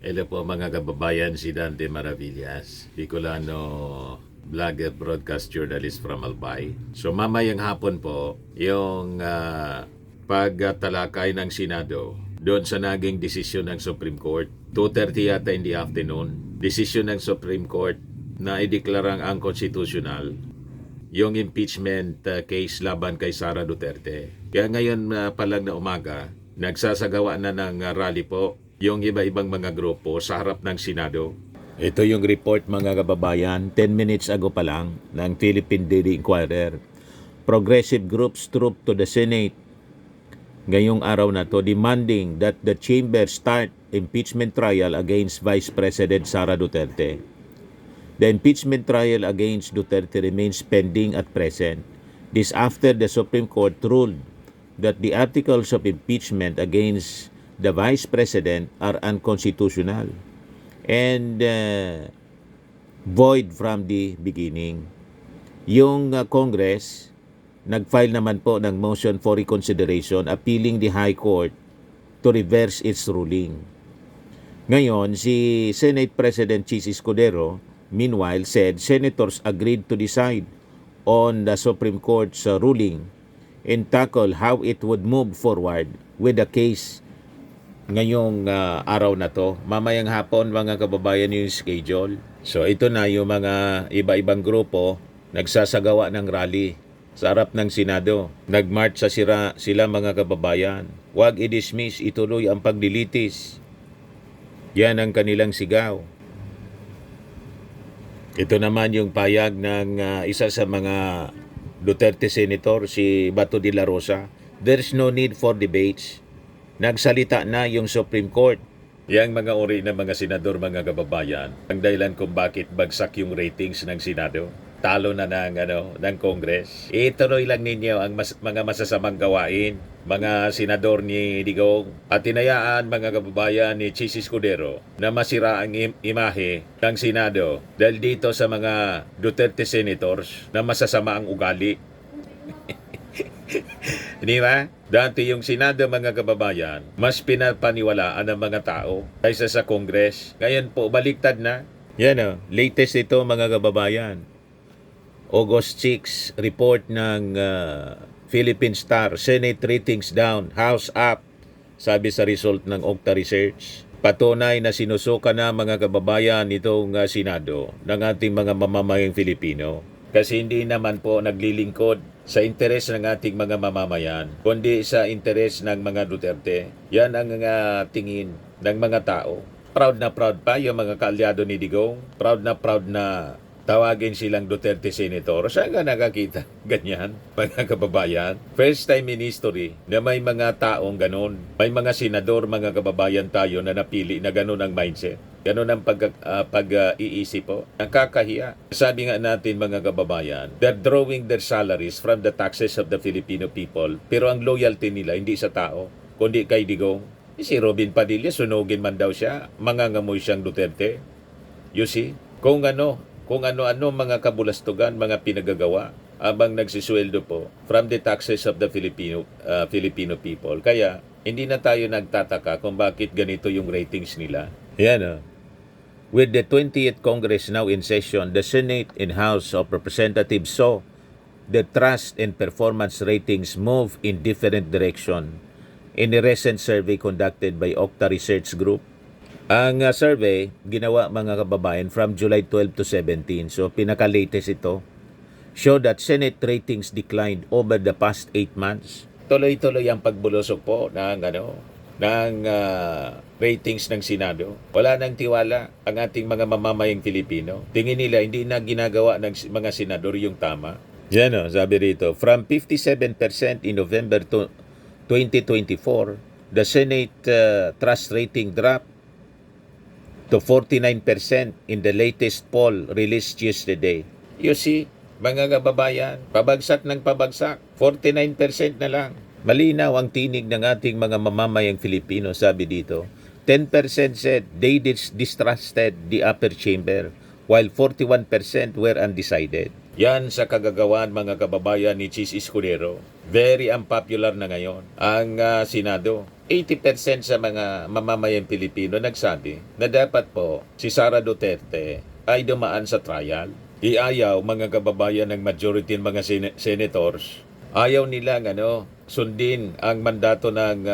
Hello po mga kababayan, si Dante Maravillas, Bicolano vlogger, broadcast journalist from Albay. So mamayang hapon po, yung pagtalakay ng Senado doon sa naging desisyon ng Supreme Court. 2:30 yata in the afternoon, desisyon ng Supreme Court na ideklarang unconstitutional yung impeachment case laban kay Sara Duterte. Kaya ngayon pa lang na umaga, nagsasagawa na ng rally po yung iba-ibang mga grupo sa harap ng Senado. Ito yung report mga kababayan, 10 minutes ago pa lang ng Philippine Daily Inquirer. Progressive groups troop to the Senate ngayong araw na to demanding that the chamber start impeachment trial against Vice President Sara Duterte. The impeachment trial against Duterte remains pending at present. This after the Supreme Court ruled that the articles of impeachment against the Vice President are unconstitutional and void from the beginning. Yung Congress, nag-file naman po ng motion for reconsideration appealing the High Court to reverse its ruling. Ngayon, si Senate President Chis Escudero, meanwhile, said senators agreed to decide on the Supreme Court's ruling and tackle how it would move forward with the case ngayong araw na to. Mamayang hapon mga kababayan yung schedule. So ito na yung mga iba-ibang grupo nagsasagawa ng rally sa harap ng Senado. Nagmarch sila mga kababayan. Huwag i-dismiss, ituloy ang paglilitis. Yan ang kanilang sigaw. Ito naman yung payag ng isa sa mga Duterte senator, si Bato de la Rosa. There's no need for debates. Nagsalita na yung Supreme Court. Yang mga uri ng mga senador, mga kababayan, ang dahilan kung bakit bagsak yung ratings ng Senado, talo na ng Congress. Ituloy lang ninyo ang mga masasamang gawain, mga senador ni Digong, at tinayaan mga kababayan ni Chis Escudero na masira ang imahe ng Senado dahil dito sa mga Duterte senators na masasama ang ugali. Di ba? Dati yung Senado mga kababayan, mas pinapaniwalaan ng mga tao kaysa sa Congress. Ngayon po, baliktad na. Yan latest ito mga kababayan. August 6, report ng Philippine Star, Senate ratings down, House up, sabi sa result ng Okta Research. Patunay na sinusuka na mga kababayan itong Senado ng ating mga mamamayang Filipino. Kasi hindi naman po naglilingkod sa interes ng ating mga mamamayan, kundi sa interes ng mga Duterte. Yan ang tingin ng mga tao. Proud na proud pa yung mga kaalyado ni Digong. Proud na tawagin silang Duterte Senator. Saan ka nakakita? Ganyan, mga kababayan. First time in history na may mga taong ganon. May mga senador, mga kababayan tayo na napili na ganon ang mindset. Ganon ang pag-iisip po. Nakakahiya. Sabi nga natin mga kababayan, they're drawing their salaries from the taxes of the Filipino people. Pero ang loyalty nila hindi sa tao, kundi kay Digong. Si Robin Padilla, sunugin man daw siya. Mangangamoy siyang Duterte. You see? Kung ano-ano mga kabulastugan, mga pinagagawa abang nagsisweldo po from the taxes of the Filipino people. Kaya hindi na tayo nagtataka kung bakit ganito yung ratings nila. Yan With the 20th Congress now in session, the Senate and House of Representatives saw the trust and performance ratings move in different direction. In a recent survey conducted by Okta Research Group, ang survey, ginawa mga kababayan from July 12 to 17. So, pinaka-latest ito. Show that Senate ratings declined over the past 8 months. Tuloy-tuloy ang pagbulusok po ng ratings ng Senado. Wala nang tiwala ang ating mga mamamayang Filipino. Tingin nila hindi na ginagawa ng mga senador yung tama. Yan sabi rito, from 57% in November 2024, the Senate trust rating dropped to 49% in the latest poll released yesterday. You see, mga kababayan, pabagsak ng pabagsak, 49% na lang. Malinaw ang tinig ng ating mga mamamayang Filipino, sabi dito. 10% said they distrusted the upper chamber, while 41% were undecided. Yan sa kagagawan mga kababayan ni Chis Escudero. Very unpopular na ngayon ang Senado. 80% sa mga mamamayang Pilipino nagsabi na dapat po si Sara Duterte ay dumaan sa trial. Iayaw mga kababayan ng majority ng mga senators, ayaw nilang sundin ang mandato ng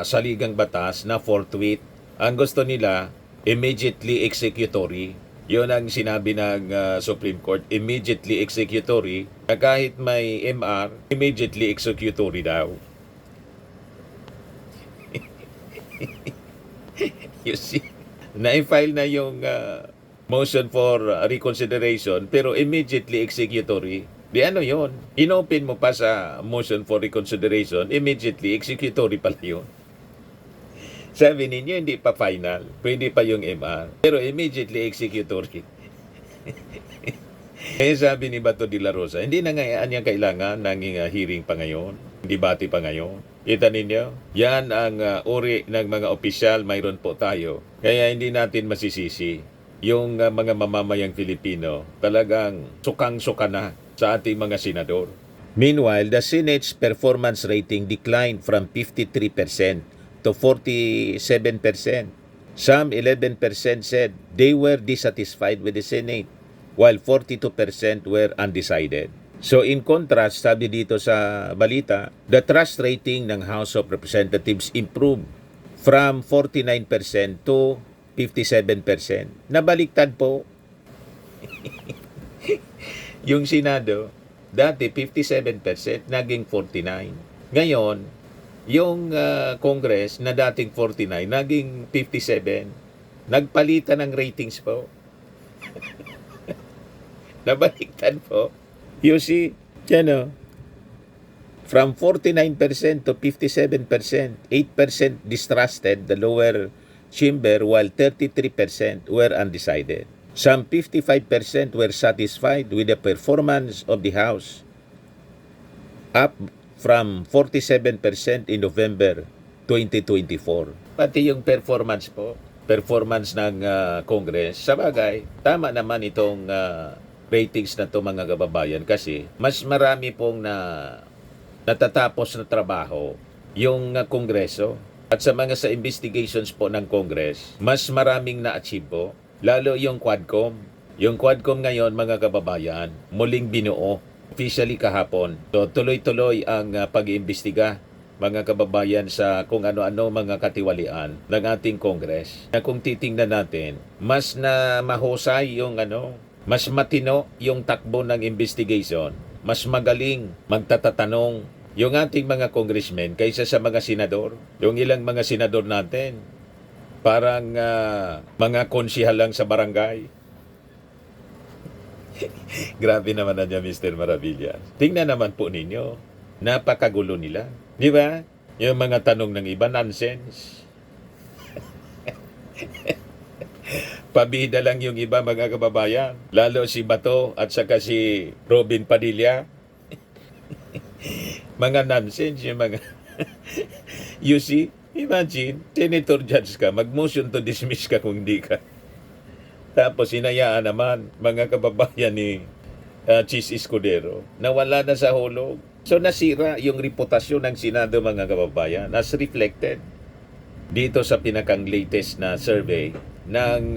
saligang batas na forthwith. Ang gusto nila, immediately executory. Yun ang sinabi ng Supreme Court, immediately executory. Na kahit may MR, immediately executory daw. You see, na-file na yung motion for reconsideration pero immediately executory. Di ano yun? Inopen mo pa sa motion for reconsideration, immediately executory pala yun. Sabi ninyo, hindi pa final. Pwede pa yung MR. Pero immediately executory. Kaya sabi ni Bato de la Rosa, hindi na nga niya kailangan ng hearing pa ngayon. Hindi bati pa ngayon. Kita ninyo? Yan ang uri ng mga opisyal, mayroon po tayo. Kaya hindi natin masisisi. Yung mga mamamayang Filipino talagang sukang-suka na sa ating mga senador. Meanwhile, the Senate's performance rating declined from 53% to 47%. Some 11% said they were dissatisfied with the Senate, while 42% were undecided. So in contrast, sabi dito sa balita, the trust rating ng House of Representatives improved from 49% to 57%. Nabaliktad po. Yung Senado, dati 57%, naging 49%. Ngayon, yung Congress na dating 49, naging 57. Nagpalitan ng ratings po. Nabaliktad po. You see, from 49% to 57%, 8% distrusted the lower chamber while 33% were undecided. Some 55% were satisfied with the performance of the House, up from 47% in November 2024. Pati yung performance ng Congress, sa bagay, tama naman itong ratings na to mga kababayan kasi mas marami pong natatapos na trabaho yung Kongreso. At sa sa investigations po ng Congress, mas maraming na-achieve po, lalo yung Quadcom. Yung Quadcom ngayon, mga kababayan, muling binuo, officially kahapon. So, tuloy-tuloy ang pag-iimbestiga, mga kababayan, sa kung ano-ano mga katiwalian ng ating Congress. Na kung titingnan natin, mas na mahusay yung mas matino yung takbo ng investigation, mas magaling magtatatanong yung ating mga congressmen kaysa sa mga senador. Yung ilang mga senador natin, parang mga konsihal lang sa barangay. Grabe naman na niya, Mr. Maravilla. Tingnan naman po ninyo, napakagulo nila. Di ba? Yung mga tanong ng iba, nonsense. Pabida lang yung iba, mga kababayan. Lalo si Bato at saka si Robin Padilla. Mga nonsense yung mga... You see, imagine, senator judge ka, mag-motion to dismiss ka kung hindi ka. Tapos hinayaan naman, mga kababayan ni Chis Escudero, nawala na sa hulog. So nasira yung reputasyon ng Senado, mga kababayan, as reflected dito sa pinakang latest na survey ng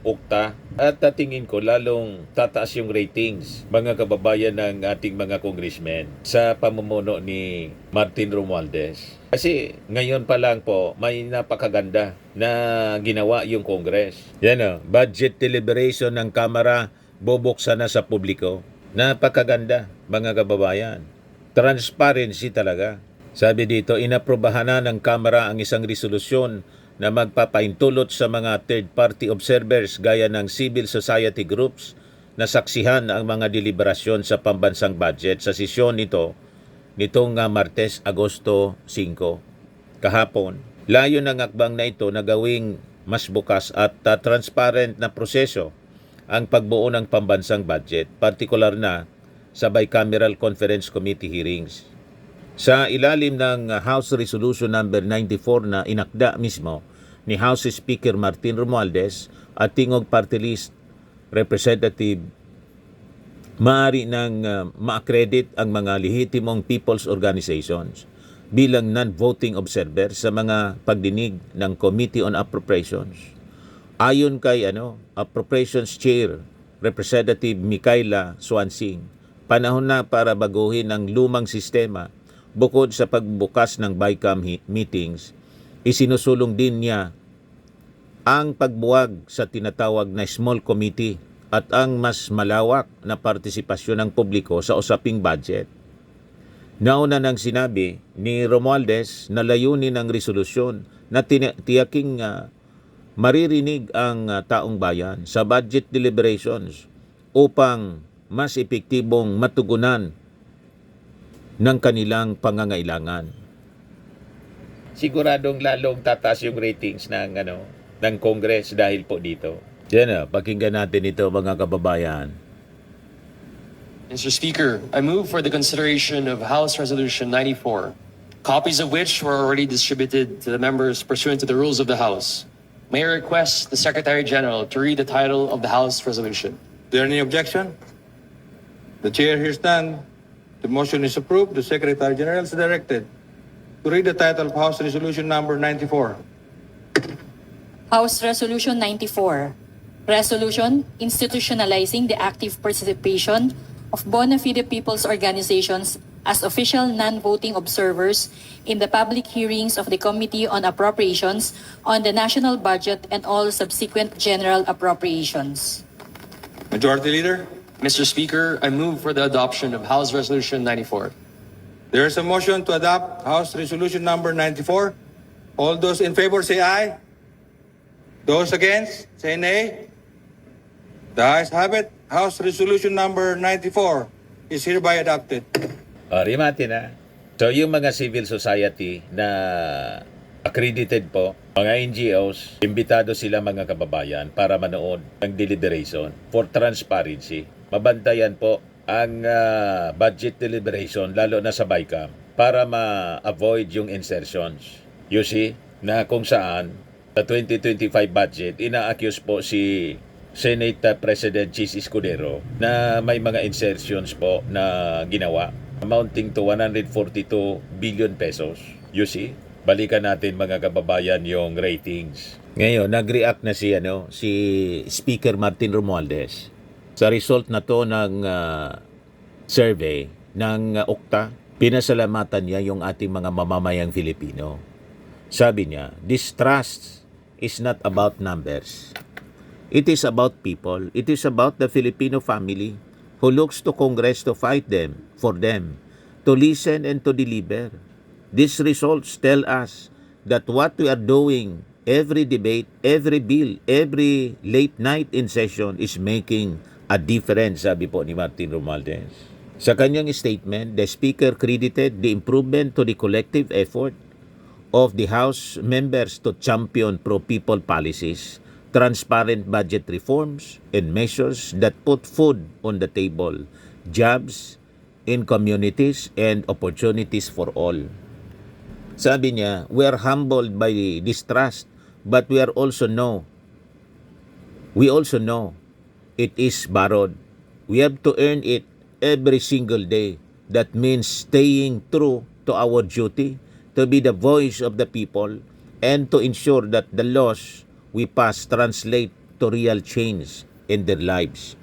UKTA, at tingin ko lalong tataas yung ratings, mga kababayan, ng ating mga congressmen sa pamumuno ni Martin Romualdez. Kasi ngayon pa lang po may napakaganda na ginawa yung Congress. Budget deliberation ng Kamara bubuksan na sa publiko. Napakaganda, mga kababayan. Transparency talaga. Sabi dito, inaprubahan na ng Kamara ang isang resolusyon na magpapaintulot sa mga third-party observers gaya ng civil society groups na saksihan ang mga deliberasyon sa pambansang budget sa sesyon nitong Martes, Agosto 5, kahapon. Layo ng akbang na ito na gawing mas bukas at transparent na proseso ang pagbuo ng pambansang budget, partikular na sa Bicameral Conference Committee hearings. Sa ilalim ng House Resolution number 94 na inakda mismo ni House Speaker Martin Romualdez at Tingog Party List Representative, maaari nang ma-accredit ang mga lehitimong people's organizations bilang non-voting observer sa mga pagdinig ng Committee on Appropriations. Ayon kay Appropriations Chair Representative Micaela Swansing, panahon na para baguhin ang lumang sistema. Bukod sa pagbukas ng BICAM meetings, isinusulong din niya ang pagbuwag sa tinatawag na small committee at ang mas malawak na partisipasyon ng publiko sa usaping budget. Nauna nang sinabi ni Romualdez na layunin ng resolusyon na tiyaking maririnig ang taong bayan sa budget deliberations upang mas epektibong matugunan ng kanilang pangangailangan. Siguradong lalong tataas yung ratings ng Congress dahil po dito. Yan pakinggan natin ito mga kababayan. Mr. Speaker, I move for the consideration of House Resolution 94, copies of which were already distributed to the members pursuant to the rules of the House. May I request the Secretary General to read the title of the House resolution? Is there any objection? The chair hears none. The motion is approved. The Secretary General is directed to read the title of House Resolution number 94. House Resolution 94, Resolution institutionalizing the active participation of bona fide people's organizations as official non-voting observers in the public hearings of the Committee on Appropriations on the national budget and all subsequent general appropriations. Majority Leader, Mr. Speaker, I move for the adoption of House Resolution 94. there is a motion to adopt House Resolution number 94. All those in favor say aye. Those against say nay. The ayes have it. House Resolution number 94 is hereby adopted. Rimati na. So yung mga civil society na accredited po, mga NGOs, imbitado sila mga kababayan para manood ng deliberation for transparency. Mabantayan po ang budget deliberation lalo na sa BICAM para ma-avoid yung insertions. You see, na kung saan sa 2025 budget, ina-accuse po si Senate President Chis Escudero na may mga insertions po na ginawa amounting to 142 billion pesos. You see? Balikan natin mga kababayan yung ratings. Ngayon, nag-react na si Speaker Martin Romualdez sa result na to ng survey ng Okta. Pinasalamatan niya yung ating mga mamamayang Filipino. Sabi niya, distrust is not about numbers. It is about people. It is about the Filipino family who looks to Congress to fight them, for them, to listen and to deliver. These results tell us that what we are doing, every debate, every bill, every late night in session is making a difference, sabi po ni Martin Romualdez. Sa kanyang statement, the Speaker credited the improvement to the collective effort of the House members to champion pro-people policies, transparent budget reforms, and measures that put food on the table, jobs in communities, and opportunities for all. Sabi niya, we are humbled by distrust, but we also know it is borrowed. We have to earn it every single day. That means staying true to our duty, to be the voice of the people, and to ensure that the laws we pass translate to real change in their lives.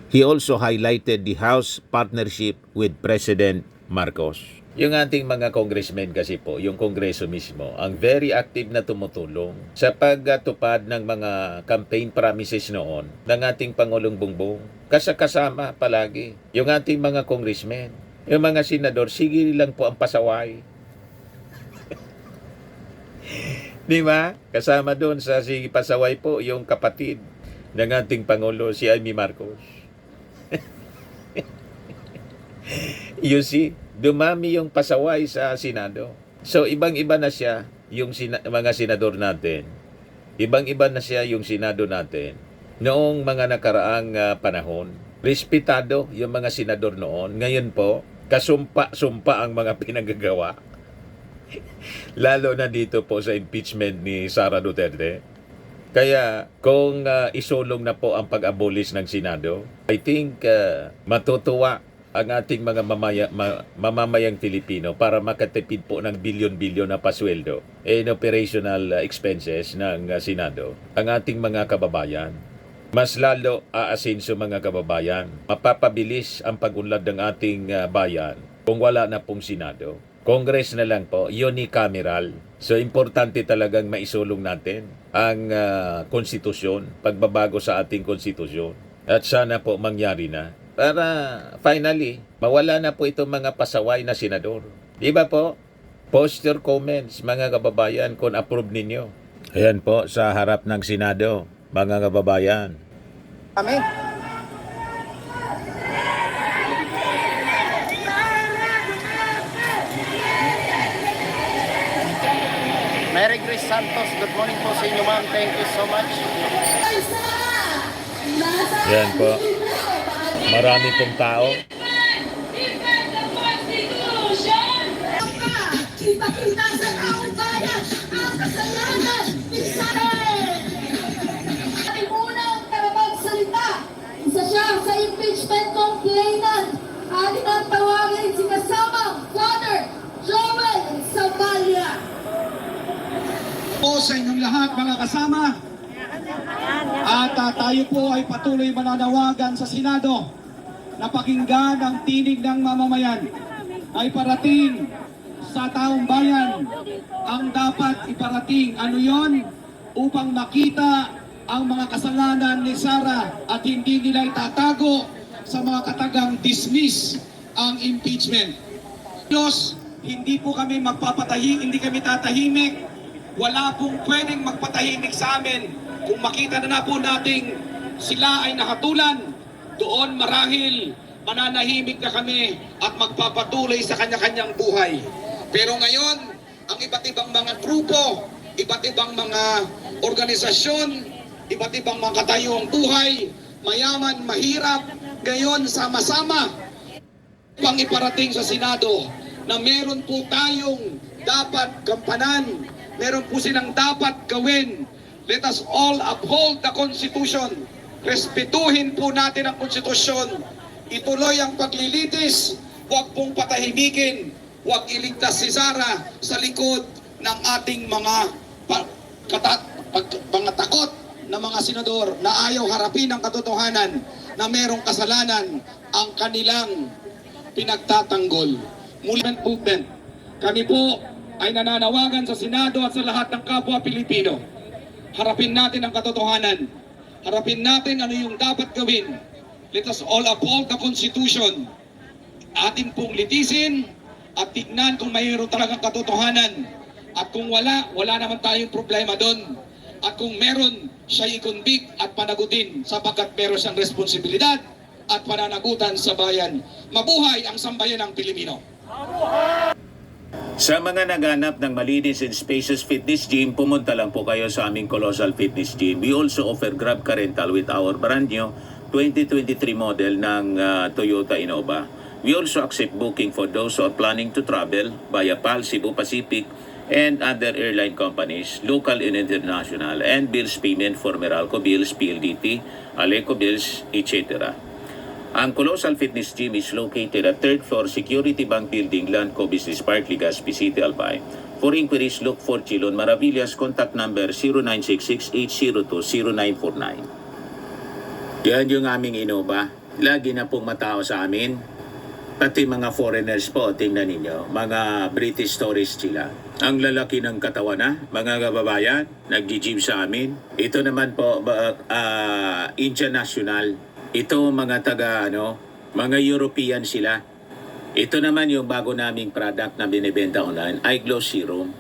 He also highlighted the House partnership with President Marcos. Yung ating mga congressmen kasi po, yung kongreso mismo, ang very active na tumutulong sa pagtupad ng mga campaign promises noon ng ating Pangulong Bongbong. Kasama palagi yung ating mga congressmen. Yung mga senador, sige lang po ang pasaway. Di ba? Kasama doon sa sige pasaway po yung kapatid ng ating Pangulo, si Amy Marcos. You see, dumami yung pasaway sa Senado. So, ibang-iba na siya yung mga senador natin. Ibang-iba na siya yung Senado natin. Noong mga nakaraang panahon, respetado yung mga senador noon. Ngayon po, kasumpa-sumpa ang mga pinagagawa. Lalo na dito po sa impeachment ni Sara Duterte. Kaya kung isulong na po ang pag-abolish ng Senado, I think matutuwa ang ating mga mamamayang Pilipino para makatipid po ng bilyon-bilyon na pasweldo in operational expenses ng Senado ang ating mga kababayan. Mas lalo aasinso mga kababayan, mapapabilis ang pag-unlad ng ating bayan kung wala na pong Senado. Congress na lang po, unicameral. So, importante talagang maisulong natin ang konstitusyon, pagbabago sa ating konstitusyon. At sana po mangyari na para finally, mawala na po itong mga pasaway na senador. Di ba po? Post your comments, mga kababayan, kung approve ninyo. Ayan po, sa harap ng Senado, mga kababayan. Kami. Mary Grace Santos, good morning po sa inyo ma'am. Thank you so much. Ayan po. Marami pong tao. Kita-kita sa taong bayan ang kasalanan ni Sarah. Ating unang karapagsalita, isa siya sa impeachment complainant. Atin ang tawagin si kasamang Father Joel Samalia. Po sa inyong lahat mga kasama at tayo po ay patuloy mananawagan sa Senado na pakinggan ang tinig ng mamamayan ay parating sa taong bayan ang dapat iparating. Ano yon? Upang makita ang mga kasalanan ni Sara at hindi nila itatago sa mga katagang dismiss ang impeachment. Diyos, hindi po kami hindi kami tatahimik. Wala pong pwedeng magpatahimik sa amin. Kung makita na po nating sila ay nakatulan, doon marahil mananahimik na kami at magpapatuloy sa kanya-kanyang buhay. Pero ngayon, ang iba't ibang mga grupo, iba't ibang mga organisasyon, iba't ibang mga katayuang buhay, mayaman, mahirap, ngayon sama-sama pang iparating sa Senado na meron po tayong dapat gampanan, meron po silang dapat gawin. Let us all uphold the Constitution. Respetuhin po natin ang Konstitusyon. Ituloy ang paglilitis. Huwag pong patahimikin. Huwag iligtas si Sara sa likod ng ating mga takot na mga senador na ayaw harapin ang katotohanan na merong kasalanan ang kanilang pinagtatanggol. Movement. Kami po ay nananawagan sa Senado at sa lahat ng kapwa Pilipino. Harapin natin ang katotohanan. Harapin natin ano yung dapat gawin. Let us all uphold the Constitution. Atin pong litisin at tignan kung mayroon talagang katotohanan. At kung wala naman tayong problema doon. At kung meron, siya i-convict at panagutin sapagkat meron siyang responsibilidad at pananagutan sa bayan. Mabuhay ang sambayanang Pilipino. Sa mga naghanap ng malinis and spacious fitness gym, pumunta lang po kayo sa aming Colossal Fitness Gym. We also offer Grab Car Rental with our brand new 2023 model ng Toyota Innova. We also accept booking for those who are planning to travel via PAL, Cebu Pacific, and other airline companies, local and international, and bills payment for Meralco Bills, PLDT, Aleco Bills, etc. Ang Colossal Fitness Gym is located at 3rd floor Security Bank Building, Landco Business Park, Legazpi City, Albay. For inquiries, look for Chilon Maravillas. Contact number 0966-802-0949. Yan yung aming Innova. Lagi na pong matao sa amin. Pati mga foreigners po, tingnan ninyo. Mga British tourists sila. Ang lalaki ng katawan na, mga kababayan, nag-gym sa amin. Ito naman po, Indian National. Ito mga mga European sila. Ito naman yung bago naming product na binibenta online, Eye Glow Serum.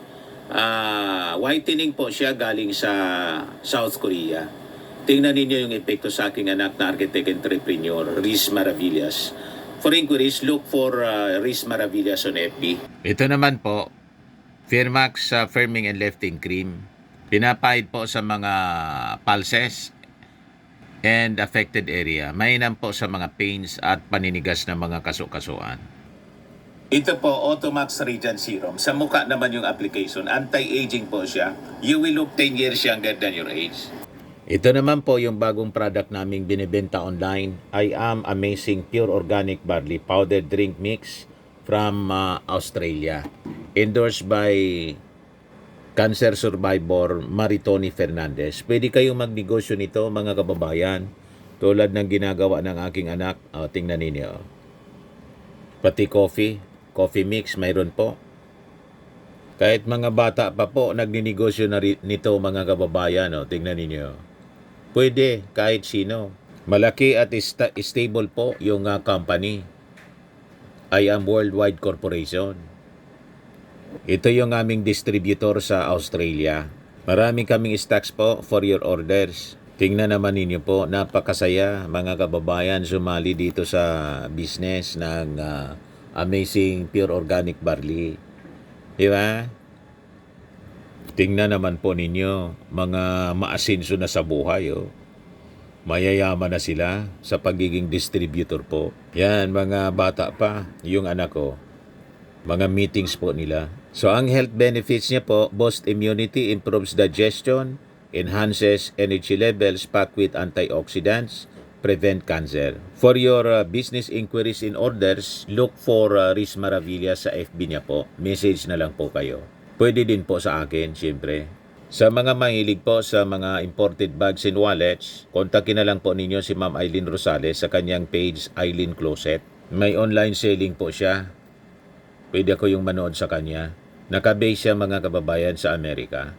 Whitening po siya galing sa South Korea. Tingnan ninyo yung epekto sa aking anak na architect entrepreneur, Riz Maravillas. For inquiries, look for Riz Maravillas on FB. Ito naman po, Firmax Firming and Lifting Cream. Pinapahid po sa mga pulses and affected area. Mainam po sa mga pains at paninigas ng mga kaso-kasuan. Ito po, Automax Radiant Serum. Sa mukha naman yung application. Anti-aging po siya. You will look 10 years younger than your age. Ito naman po yung bagong product naming binibenta online. I Am Amazing Pure Organic Barley Powder Drink Mix from Australia. Endorsed by cancer survivor Maritoni Fernandez. Pwede kayong magnegosyo nito mga kababayan. Tulad ng ginagawa ng aking anak. Tingnan ninyo. Pati coffee mix mayroon po. Kahit mga bata pa po nagninegosyo na nito mga kababayan. Tingnan ninyo. Pwede kahit sino. Malaki at stable po yung company. I Am Worldwide Corporation. Ito yung aming distributor sa Australia. Marami kaming stocks po for your orders. Tingnan naman ninyo po, napakasaya mga kababayan sumali dito sa business ng Amazing Pure Organic Barley. Di ba? Tingnan naman po ninyo, mga maasinso na sa buhay. Mayayaman na sila sa pagiging distributor po. Yan, mga bata pa, yung anak ko. Mga meetings po nila. So, ang health benefits niya po, boost immunity, improves digestion, enhances energy levels, packed with antioxidants, prevent cancer. For your business inquiries and orders, look for Riz Maravilla sa FB niya po. Message na lang po kayo. Pwede din po sa akin, siyempre. Sa mga mahilig po sa mga imported bags and wallets, kontakin na lang po ninyo si Ma'am Eileen Rosales sa kanyang page, Eileen Closet. May online selling po siya. Pwede ako yung manood sa kanya. Nakabase siya mga kababayan sa Amerika.